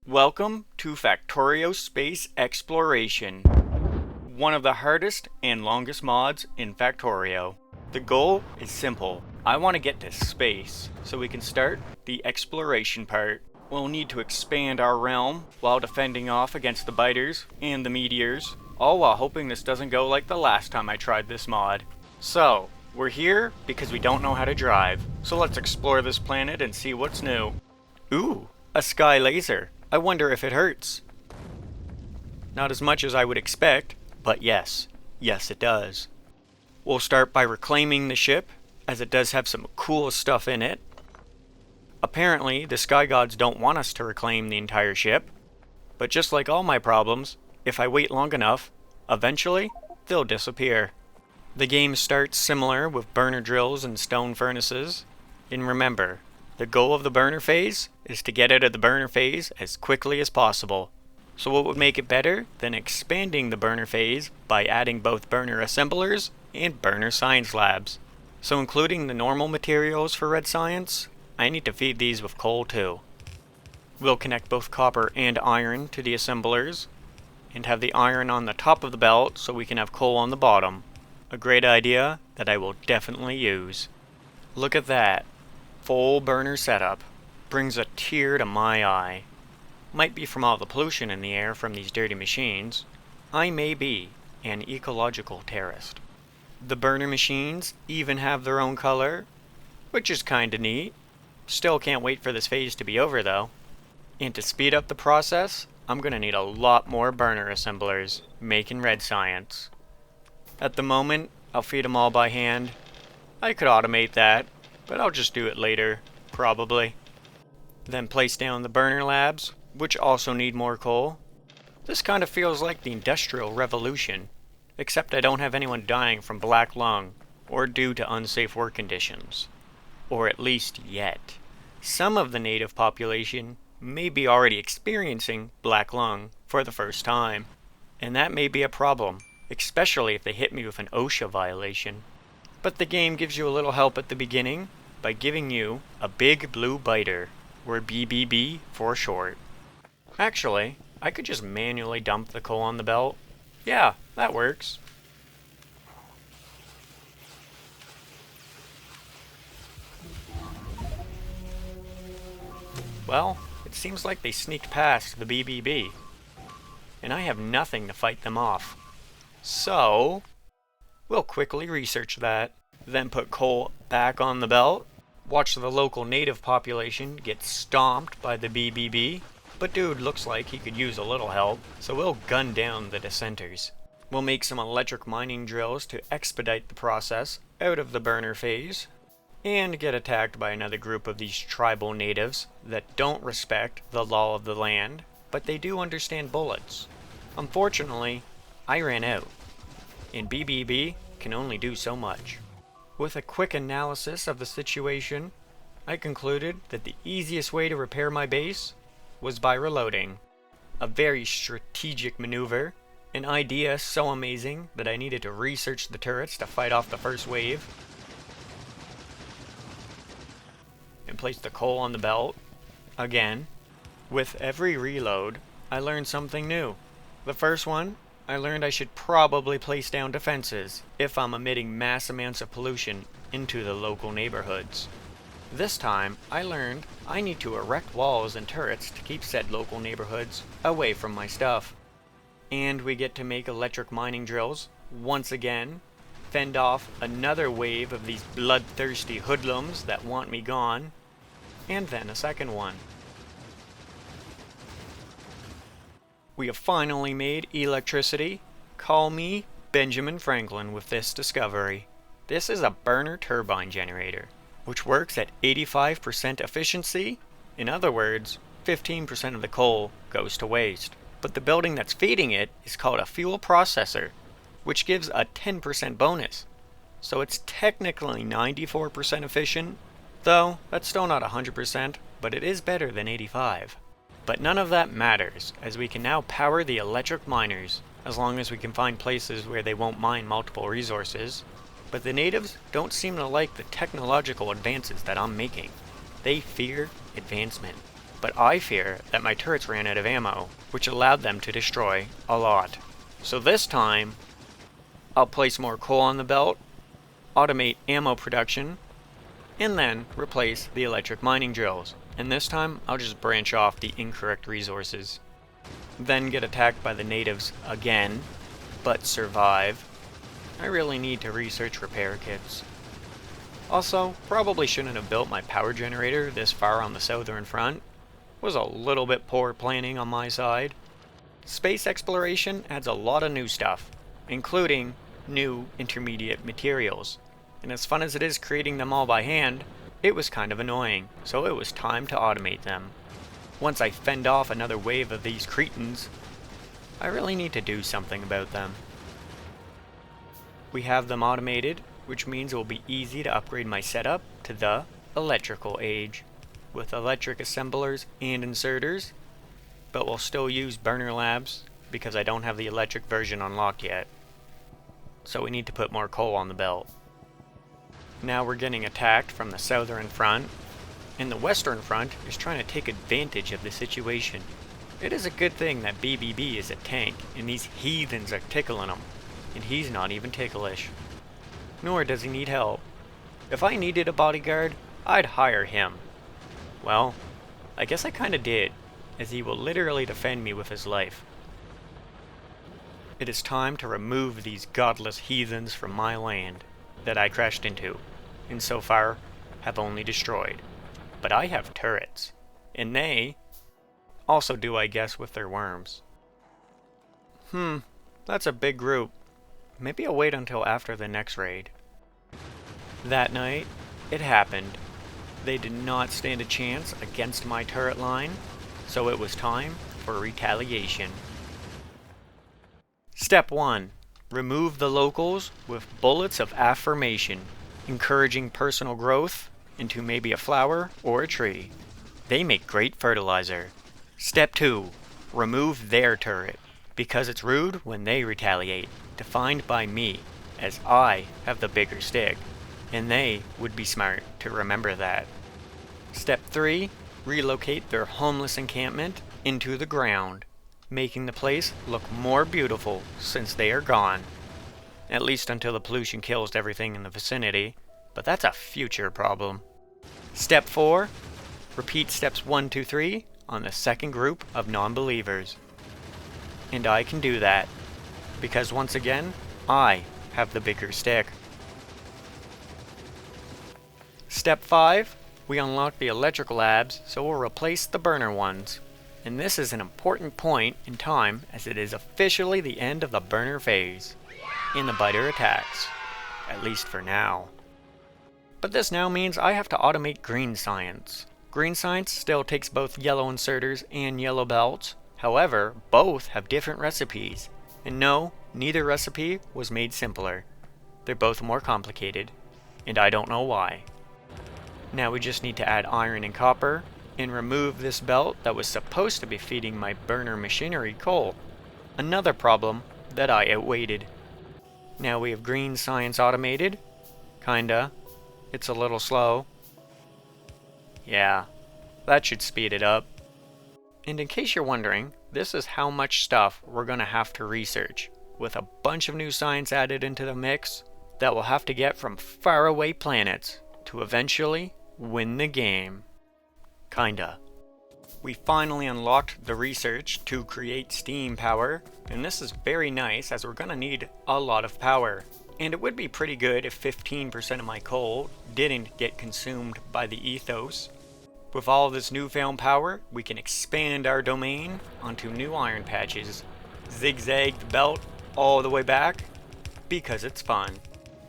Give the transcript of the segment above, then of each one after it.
Welcome to Factorio Space Exploration, one of the hardest and longest mods in Factorio. The goal is simple. I want to get to space, so we can start the exploration part. We'll need to expand our realm while defending off against the biters and the meteors, all while hoping this doesn't go like the last time I tried this mod. So, we're here because we don't know how to drive, so let's explore this planet and see what's new. Ooh, a sky laser. I wonder if it hurts. Not as much as I would expect, but yes it does. We'll start by reclaiming the ship, as it does have some cool stuff in it. Apparently, the sky gods don't want us to reclaim the entire ship, but just like all my problems, if I wait long enough, eventually, they'll disappear. The game starts similar with burner drills and stone furnaces, and remember, the goal of the burner phase is to get out of the burner phase as quickly as possible. So what would make it better than expanding the burner phase by adding both burner assemblers and burner science labs? So including the normal materials for red science, I need to feed these with coal too. We'll connect both copper and iron to the assemblers, and have the iron on the top of the belt so we can have coal on the bottom. A great idea that I will definitely use. Look at that. Full burner setup. Brings a tear to my eye. Might be from all the pollution in the air from these dirty machines. I may be an ecological terrorist. The burner machines even have their own color, which is kinda neat. Still can't wait for this phase to be over though. And to speed up the process, I'm gonna need a lot more burner assemblers, making red science. At the moment, I'll feed them all by hand. I could automate that, but I'll just do it later, probably. Then place down the burner labs, which also need more coal. This kind of feels like the Industrial Revolution, except I don't have anyone dying from black lung, or due to unsafe work conditions. Or at least yet. Some of the native population may be already experiencing black lung for the first time, and that may be a problem, especially if they hit me with an OSHA violation. But the game gives you a little help at the beginning by giving you a big blue biter, or BBB for short. Actually, I could just manually dump the coal on the belt. Yeah, that works. Well, it seems like they sneaked past the BBB, and I have nothing to fight them off. So, we'll quickly research that, then put coal back on the belt, watch the local native population get stomped by the BBB, but dude looks like he could use a little help, so we'll gun down the dissenters. We'll make some electric mining drills to expedite the process out of the burner phase, and get attacked by another group of these tribal natives that don't respect the law of the land, but they do understand bullets. Unfortunately, I ran out, and BBB can only do so much. With a quick analysis of the situation, I concluded that the easiest way to repair my base was by reloading. A very strategic maneuver, an idea so amazing that I needed to research the turrets to fight off the first wave, and place the coal on the belt. Again, with every reload, I learned something new. The first one, I learned I should probably place down defenses if I'm emitting mass amounts of pollution into the local neighborhoods. This time, I learned I need to erect walls and turrets to keep said local neighborhoods away from my stuff. And we get to make electric mining drills, once again, fend off another wave of these bloodthirsty hoodlums that want me gone, and then a second one. We have finally made electricity. Call me Benjamin Franklin with this discovery. This is a burner turbine generator, which works at 85% efficiency. In other words, 15% of the coal goes to waste. But the building that's feeding it is called a fuel processor, which gives a 10% bonus. So it's technically 94% efficient, though that's still not 100%, but it is better than 85%. But none of that matters, as we can now power the electric miners, as long as we can find places where they won't mine multiple resources. But the natives don't seem to like the technological advances that I'm making. They fear advancement. but I fear that my turrets ran out of ammo, which allowed them to destroy a lot. So this time, I'll place more coal on the belt, automate ammo production, and then replace the electric mining drills. And this time, I'll just branch off the incorrect resources. Then get attacked by the natives again, but survive. I really need to research repair kits. Also, probably shouldn't have built my power generator this far on the southern front. Was a little bit poor planning on my side. Space exploration adds a lot of new stuff, including new intermediate materials. And as fun as it is creating them all by hand, it was kind of annoying, so it was time to automate them. Once I fend off another wave of these cretins, I really need to do something about them. We have them automated, which means it will be easy to upgrade my setup to the electrical age, with electric assemblers and inserters, but we'll still use burner labs because I don't have the electric version unlocked yet. So we need to put more coal on the belt. Now we're getting attacked from the southern front, and the western front is trying to take advantage of the situation. It is a good thing that BBB is a tank, and these heathens are tickling him, and he's not even ticklish. Nor does he need help. If I needed a bodyguard, I'd hire him. Well, I guess I kinda did, as he will literally defend me with his life. It is time to remove these godless heathens from my land that I crashed into, and so far have only destroyed. But I have turrets, and they also do, I guess, with their worms. That's a big group. Maybe I'll wait until after the next raid. That night, it happened. They did not stand a chance against my turret line, so it was time for retaliation. Step 1. Remove the locals with bullets of affirmation, encouraging personal growth into maybe a flower or a tree. They make great fertilizer. Step 2. Remove their turret, because it's rude when they retaliate, defined by me, as I have the bigger stick, and they would be smart to remember that. Step 3. Relocate their homeless encampment into the ground, making the place look more beautiful since they are gone. At least until the pollution kills everything in the vicinity, but that's a future problem. Step 4. Repeat steps 1, 2, 3 on the second group of non-believers. And I can do that, because once again, I have the bigger stick. Step 5. We unlock the electrical labs, so we'll replace the burner ones. And this is an important point in time, as it is officially the end of the burner phase, and the biter attacks, at least for now. But this now means I have to automate green science. Green science still takes both yellow inserters and yellow belts. However, both have different recipes. And no, neither recipe was made simpler. They're both more complicated, and I don't know why. Now we just need to add iron and copper, and remove this belt that was supposed to be feeding my burner machinery coal. Another problem that I outweighted. Now we have green science automated. Kinda. It's a little slow. Yeah, that should speed it up. And in case you're wondering, this is how much stuff we're gonna have to research, with a bunch of new science added into the mix that we'll have to get from faraway planets to eventually win the game. Kinda. We finally unlocked the research to create steam power, and this is very nice as we're gonna need a lot of power. And it would be pretty good if 15% of my coal didn't get consumed by the ethos. With all of this newfound power, we can expand our domain onto new iron patches, zigzag the belt all the way back, because it's fun,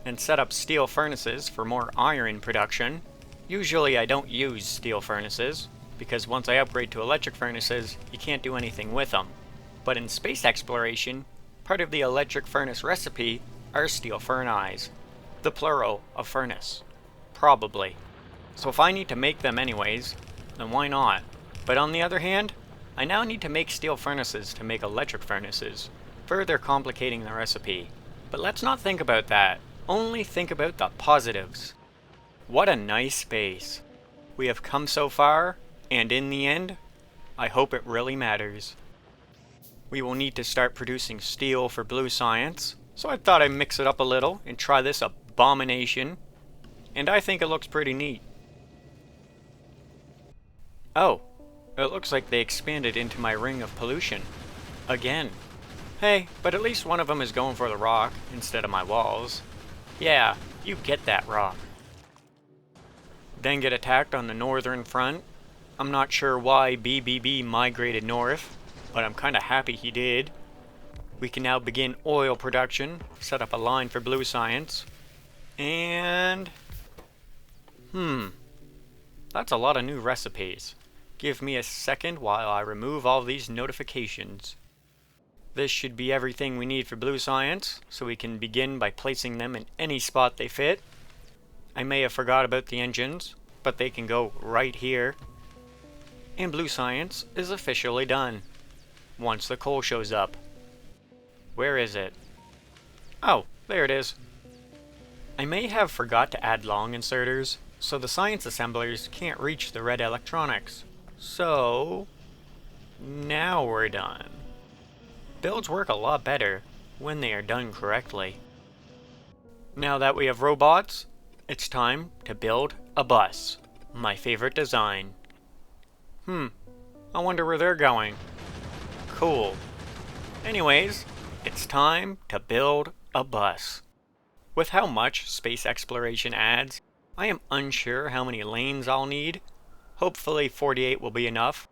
and set up steel furnaces for more iron production. Usually I don't use steel furnaces, because once I upgrade to electric furnaces, you can't do anything with them. But in space exploration, part of the electric furnace recipe are steel furnaces, the plural of furnace. Probably. So if I need to make them anyways, then why not? But on the other hand, I now need to make steel furnaces to make electric furnaces, further complicating the recipe. But let's not think about that. Only think about the positives. What a nice space. We have come so far, and in the end, I hope it really matters. We will need to start producing steel for blue science, so I thought I'd mix it up a little and try this abomination, and I think it looks pretty neat. Oh, it looks like they expanded into my ring of pollution. Again. Hey, but at least one of them is going for the rock instead of my walls. Yeah, you get that rock. Then get attacked on the northern front. I'm not sure why BBB migrated north, but I'm kinda happy he did. We can now begin oil production, set up a line for blue science, and... that's a lot of new recipes. Give me a second while I remove all these notifications. This should be everything we need for blue science, so we can begin by placing them in any spot they fit. I may have forgot about the engines, but they can go right here. And blue science is officially done. Once the coal shows up. Where is it? Oh, there it is. I may have forgot to add long inserters, so the science assemblers can't reach the red electronics. So, now we're done. Builds work a lot better when they are done correctly. Now that we have robots, it's time to build a bus. My favorite design. I wonder where they're going. Cool. Anyways, it's time to build a bus. With how much space exploration adds, I am unsure how many lanes I'll need. Hopefully 48 will be enough.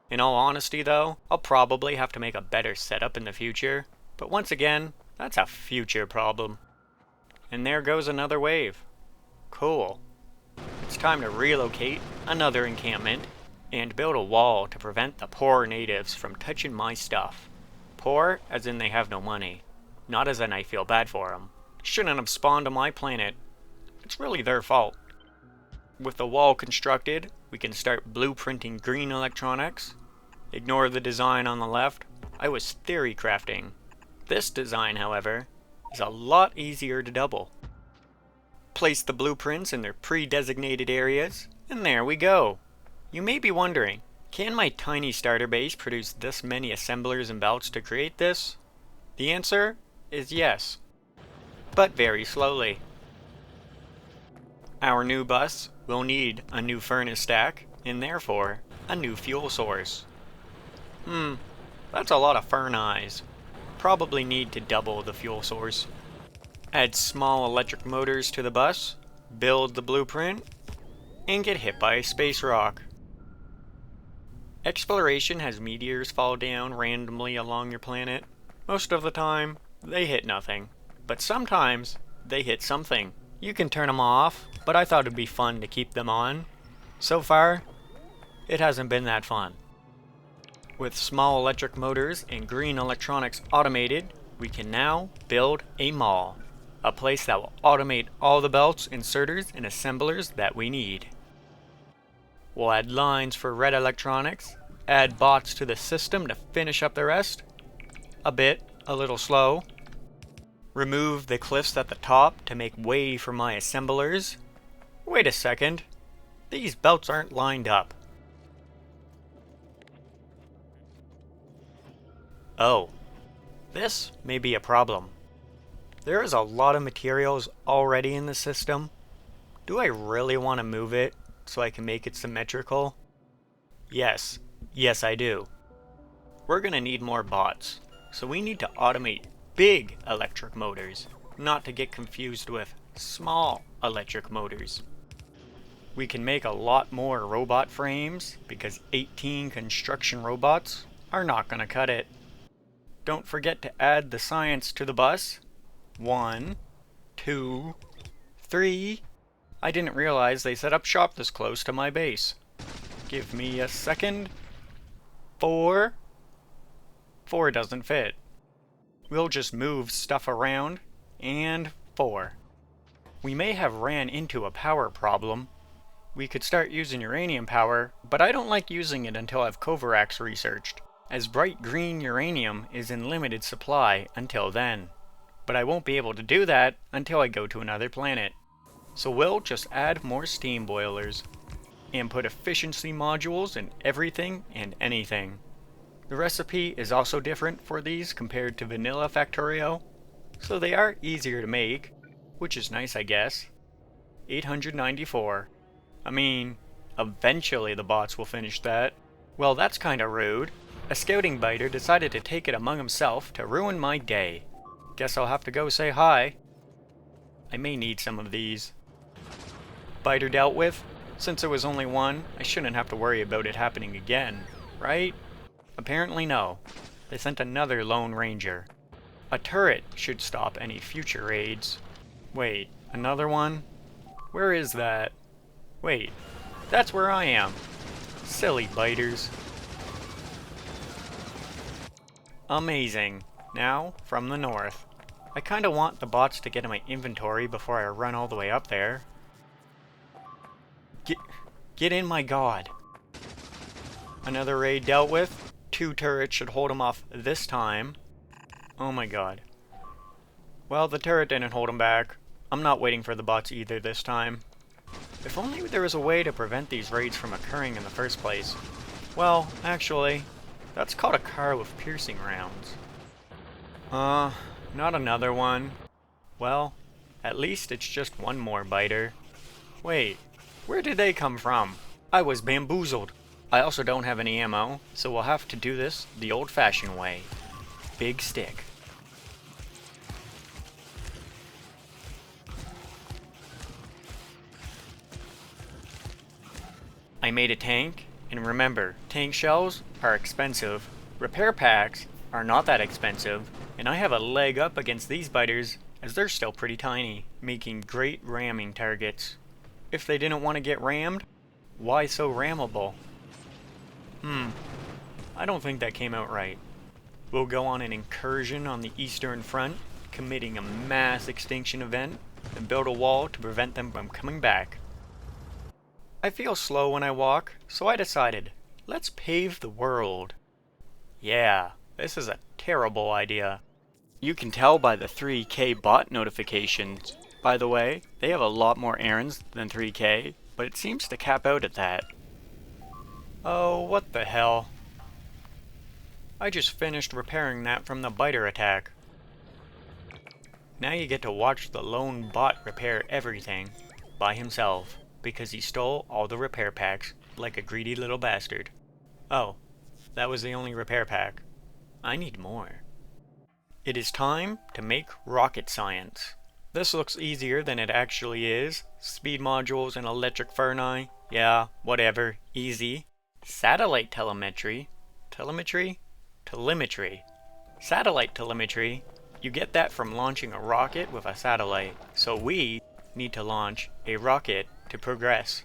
In all honesty though, I'll probably have to make a better setup in the future. But once again, that's a future problem. And there goes another wave. Cool. It's time to relocate another encampment and build a wall to prevent the poor natives from touching my stuff. Poor as in they have no money. Not as in I feel bad for them. Shouldn't have spawned on my planet. It's really their fault. With the wall constructed, we can start blueprinting green electronics. Ignore the design on the left. I was theory crafting. This design, however, is a lot easier to double. Place the blueprints in their pre-designated areas, and there we go. You may be wondering, can my tiny starter base produce this many assemblers and belts to create this? The answer is yes, but very slowly. Our new bus will need a new furnace stack, and therefore, a new fuel source. That's a lot of furnace. Probably need to double the fuel source. Add small electric motors to the bus, build the blueprint, and get hit by a space rock. Exploration has meteors fall down randomly along your planet. Most of the time, they hit nothing. But sometimes, they hit something. You can turn them off, but I thought it'd be fun to keep them on. So far, it hasn't been that fun. With small electric motors and green electronics automated, we can now build a mall. A place that will automate all the belts, inserters, and assemblers that we need. We'll add lines for red electronics, add bots to the system to finish up the rest. A little slow. Remove the cliffs at the top to make way for my assemblers. Wait a second. These belts aren't lined up. Oh, this may be a problem. There is a lot of materials already in the system. Do I really want to move it so I can make it symmetrical? Yes I do. We're gonna need more bots, so we need to automate big electric motors, not to get confused with small electric motors. We can make a lot more robot frames because 18 construction robots are not gonna cut it. Don't forget to add the science to the bus. 1, 2, 3. I didn't realize they set up shop this close to my base. Give me a second. 4. 4 doesn't fit. We'll just move stuff around. And 4. We may have ran into a power problem. We could start using uranium power, but I don't like using it until I've Kovarax researched, as bright green uranium is in limited supply until then. But I won't be able to do that until I go to another planet. So we'll just add more steam boilers. and put efficiency modules in everything and anything. The recipe is also different for these compared to vanilla Factorio, so they are easier to make, which is nice I guess. 894. I mean, eventually the bots will finish that. Well, that's kinda rude. A scouting biter decided to take it among himself to ruin my day. Guess I'll have to go say hi. I may need some of these. Biter dealt with. Since it was only one, I shouldn't have to worry about it happening again, right? Apparently no. They sent another Lone Ranger. A turret should stop any future raids. Wait, another one? Where is that? Wait, that's where I am. Silly biters. Amazing. Now, from the north. I kinda want the bots to get in my inventory before I run all the way up there. Get in, my god. Another raid dealt with. 2 turrets should hold him off this time. Oh my god. Well, the turret didn't hold him back. I'm not waiting for the bots either this time. If only there was a way to prevent these raids from occurring in the first place. Well, actually, that's called a car with piercing rounds. Not another one. Well, at least it's just one more biter. Wait, where did they come from? I was bamboozled. I also don't have any ammo, so we'll have to do this the old-fashioned way. Big stick. I made a tank, and remember, tank shells are expensive. Repair packs are not that expensive, and I have a leg up against these biters as they're still pretty tiny, making great ramming targets. If they didn't want to get rammed, why so rammable? I don't think that came out right. We'll go on an incursion on the Eastern Front, committing a mass extinction event, and build a wall to prevent them from coming back. I feel slow when I walk, so I decided, let's pave the world. Yeah, this is a terrible idea. You can tell by the 3K bot notifications. By the way, they have a lot more errands than 3K, but it seems to cap out at that. Oh, what the hell. I just finished repairing that from the biter attack. Now you get to watch the lone bot repair everything by himself, because he stole all the repair packs like a greedy little bastard. Oh, that was the only repair pack. I need more. It is time to make rocket science. This looks easier than it actually is. Speed modules and electric furnace. Yeah, whatever. Easy. Satellite telemetry. Telemetry? Telemetry. Satellite telemetry. You get that from launching a rocket with a satellite. So we need to launch a rocket to progress.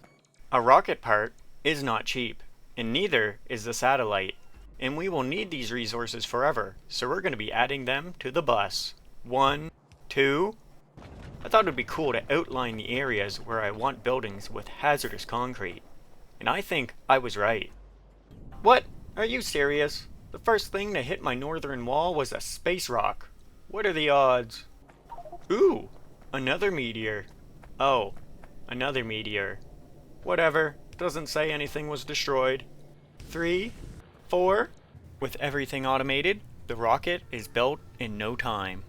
A rocket part is not cheap, and neither is the satellite. And we will need these resources forever, so we're going to be adding them to the bus. 1, 2... I thought it would be cool to outline the areas where I want buildings with hazardous concrete. And I think I was right. What? Are you serious? The first thing to hit my northern wall was a space rock. What are the odds? Ooh, another meteor. Oh, another meteor. Whatever, doesn't say anything was destroyed. 3, 4. With everything automated, the rocket is built in no time.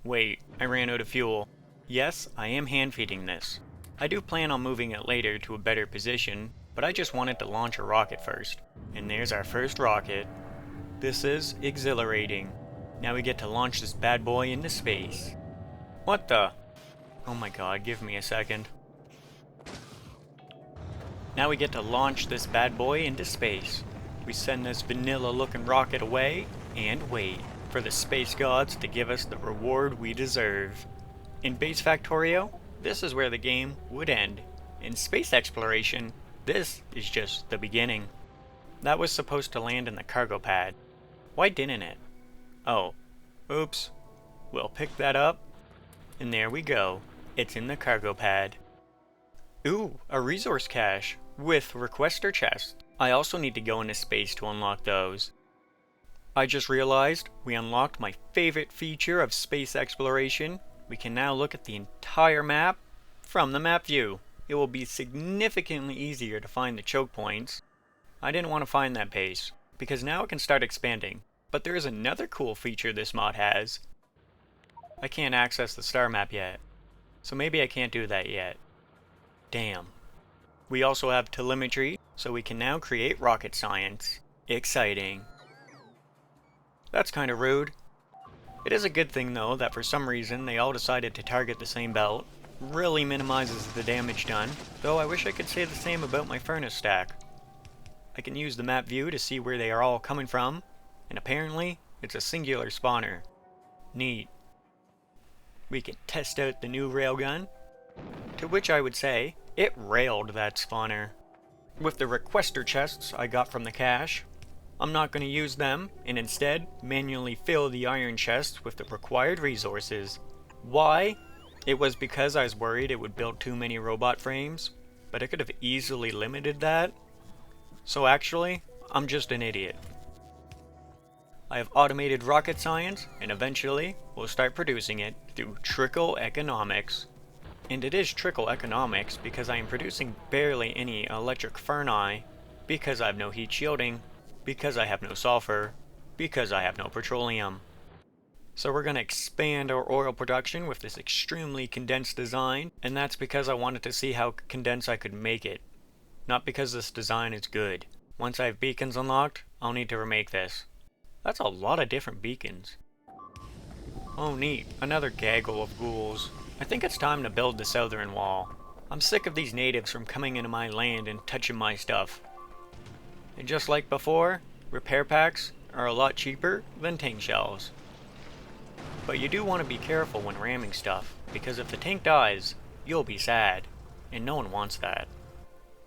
Wait, I ran out of fuel. Yes, I am hand-feeding this. I do plan on moving it later to a better position, but I just wanted to launch a rocket first. And there's our first rocket. This is exhilarating. Now we get to launch this bad boy into space. What the? Oh my god, give me a second. Now we get to launch this bad boy into space. We send this vanilla-looking rocket away, and wait for the space gods to give us the reward we deserve. In Base Factorio, this is where the game would end. In space exploration, this is just the beginning. That was supposed to land in the cargo pad. Why didn't it? Oh, oops. We'll pick that up, and there we go. It's in the cargo pad. Ooh, a resource cache with requester chest. I also need to go into space to unlock those. I just realized we unlocked my favorite feature of space exploration. We can now look at the entire map from the map view. it will be significantly easier to find the choke points. I didn't want to find that base, because now it can start expanding. But there is another cool feature this mod has. I can't access the star map yet, so maybe I can't do that yet. Damn. We also have telemetry, so we can now create rocket science. Exciting. That's kind of rude. It is a good thing though that for some reason they all decided to target the same belt. Really minimizes the damage done, though I wish I could say the same about my furnace stack. I can use the map view to see where they are all coming from, and apparently it's a singular spawner. Neat. We can test out the new railgun, to which I would say it railed that spawner. With the requester chests I got from the cache, I'm not going to use them, and instead manually fill the iron chests with the required resources. Why? It was because I was worried it would build too many robot frames, but I could have easily limited that. So actually, I'm just an idiot. I have automated rocket science, and eventually we'll start producing it through trickle economics. And it is trickle economics because I am producing barely any electric ferni, because I have no heat shielding, because I have no sulfur, because I have no petroleum. So we're going to expand our oil production with this extremely condensed design, and that's because I wanted to see how condensed I could make it. Not because this design is good. Once I have beacons unlocked, I'll need to remake this. That's a lot of different beacons. Oh neat, another gaggle of ghouls. I think it's time to build the southern wall. I'm sick of these natives from coming into my land and touching my stuff. And just like before, repair packs are a lot cheaper than tank shells. But you do want to be careful when ramming stuff, because if the tank dies, you'll be sad, and no one wants that.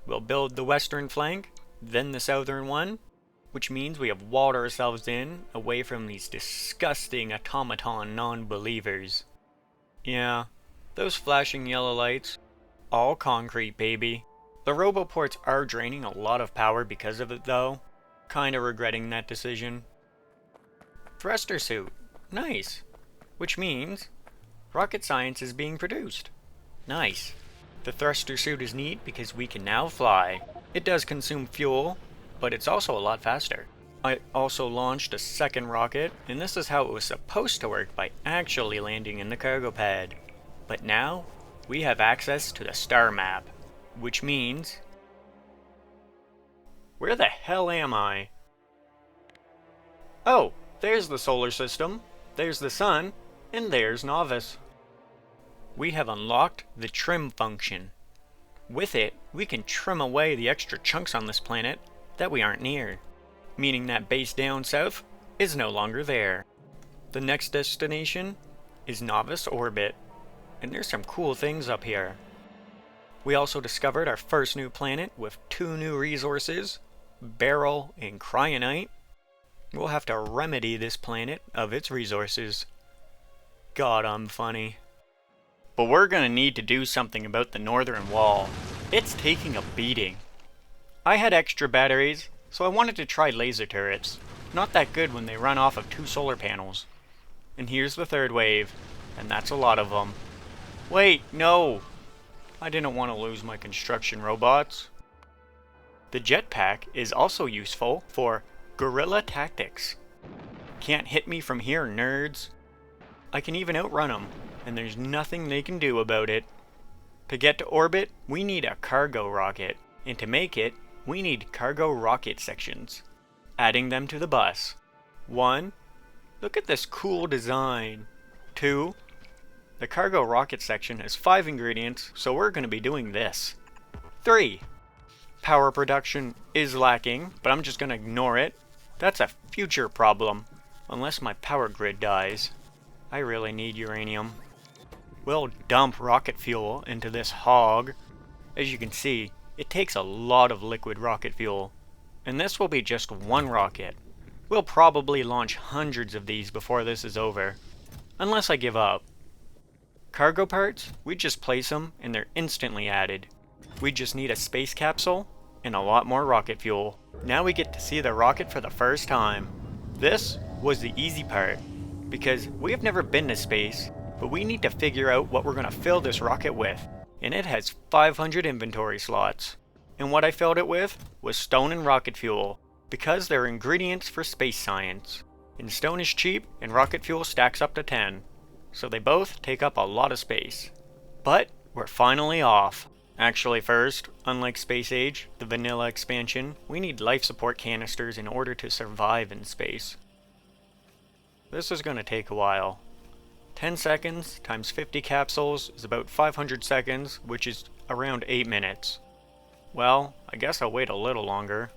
We'll build the western flank, then the southern one, which means we have walled ourselves in, away from these disgusting automaton non-believers. Yeah, those flashing yellow lights, all concrete, baby. The roboports are draining a lot of power because of it though. Kinda regretting that decision. Thruster suit. Nice. Which means rocket science is being produced. Nice. The thruster suit is neat because we can now fly. It does consume fuel, but it's also a lot faster. I also launched a second rocket, and this is how it was supposed to work by actually landing in the cargo pad. But now, we have access to the star map. Which means... Where the hell am I? Oh, there's the solar system, there's the sun, and there's Nauvis. We have unlocked the trim function. With it, we can trim away the extra chunks on this planet that we aren't near, meaning that base down south is no longer there. The next destination is Nauvis orbit, and there's some cool things up here. We also discovered our first new planet with 2 new resources, beryl and cryonite. We'll have to remedy this planet of its resources. God, I'm funny. But we're gonna need to do something about the northern wall. It's taking a beating. I had extra batteries, so I wanted to try laser turrets. Not that good when they run off of 2 solar panels. And here's the third wave, and that's a lot of them. Wait, no! I didn't want to lose my construction robots. The jetpack is also useful for guerrilla tactics. Can't hit me from here, nerds. I can even outrun them, and there's nothing they can do about it. To get to orbit, we need a cargo rocket, and to make it, we need cargo rocket sections. Adding them to the bus. 1. Look at this cool design. 2. The cargo rocket section has 5 ingredients, so we're going to be doing this. 3. Power production is lacking, but I'm just going to ignore it. That's a future problem, unless my power grid dies. I really need uranium. We'll dump rocket fuel into this hog. As you can see, it takes a lot of liquid rocket fuel, and this will be just 1 rocket. We'll probably launch hundreds of these before this is over, unless I give up. Cargo parts, we just place them and they're instantly added. We just need a space capsule and a lot more rocket fuel. Now we get to see the rocket for the first time. This was the easy part, because we have never been to space, but we need to figure out what we're going to fill this rocket with. and it has 500 inventory slots. And what I filled it with was stone and rocket fuel, because they're ingredients for space science. And stone is cheap and rocket fuel stacks up to 10, so they both take up a lot of space. But we're finally off. Actually first, unlike Space Age, the vanilla expansion, we need life support canisters in order to survive in space. This is going to take a while. 10 seconds times 50 capsules is about 500 seconds, which is around 8 minutes. Well, I guess I'll wait a little longer.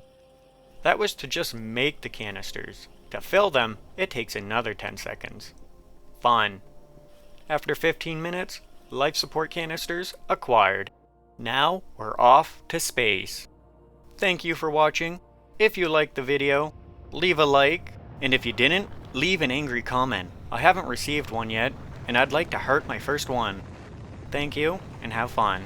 That was to just make the canisters. To fill them, it takes another 10 seconds. Fun. After 15 minutes, life support canisters acquired. Now we're off to space. Thank you for watching. If you liked the video, leave a like, and if you didn't, leave an angry comment. I haven't received one yet, and I'd like to heart my first one. Thank you, and have fun.